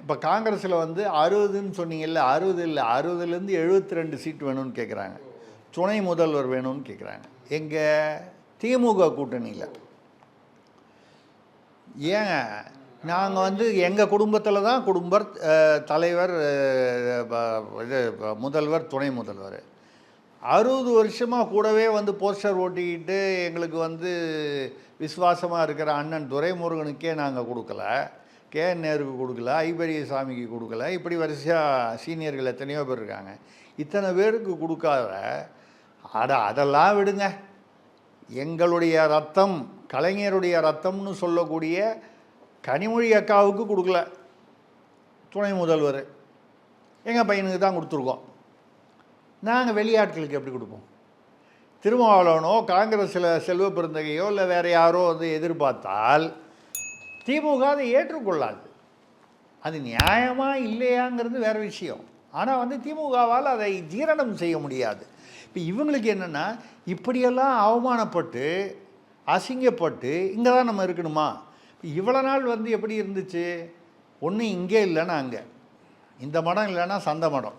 இப்போ காங்கிரஸில் வந்து 60ன்னு சொன்னீங்கல்ல, 60 இல்லை, 60லேருந்து 72 சீட் வேணும்னு கேட்குறாங்க. துணை முதல்வர் வேணும்னு கேட்குறாங்க. எங்கள் திமுக கூட்டணியில். ஏங்க நாங்கள் வந்து எங்கள் குடும்பத்தில் தான் தலைவர், இது முதல்வர், துணை முதல்வர் 60 வருஷமாக கூடவே வந்து போஸ்டர் ஓட்டிக்கிட்டு எங்களுக்கு வந்து விசுவாசமாக இருக்கிற அண்ணன் துரைமுருகனுக்கே நாங்கள் கொடுக்கல, KN நேருக்கு கொடுக்கல, ஐபெரியசாமிக்கு கொடுக்கல, இப்படி வரிசையாக சீனியர்கள் எத்தனையோ பேர் இருக்காங்க. இத்தனை பேருக்கு கொடுக்காத அதெல்லாம் விடுங்க. எங்களுடைய ரத்தம், கலைஞருடைய ரத்தம்னு சொல்லக்கூடிய கனிமொழி அக்காவுக்கு கொடுக்கல துணை முதல்வர், எங்கள் பையனுக்கு தான் கொடுத்துருக்கோம். நாங்கள் வெளியாட்களுக்கு எப்படி கொடுப்போம்? திருமாவளவனோ காங்கிரஸில் செல்வ பெருந்தகையோ இல்லை வேறு யாரோ வந்து எதிர்பார்த்தால் திமுக அதை ஏற்றுக்கொள்ளாது. அது நியாயமாக இல்லையாங்கிறது வேறு விஷயம். ஆனால் வந்து திமுகவால் அதை ஜீரணம் செய்ய முடியாது. இப்போ இவங்களுக்கு என்னென்னா, இப்படியெல்லாம் அவமானப்பட்டு அசிங்கப்பட்டு இங்கே தான் நம்ம இருக்கணுமா? இப்போ இவ்வளோ நாள் வந்து எப்படி இருந்துச்சு? ஒன்று இங்கே இல்லைன்னா அங்கே, இந்த மடம் இல்லைன்னா சந்த மடம்.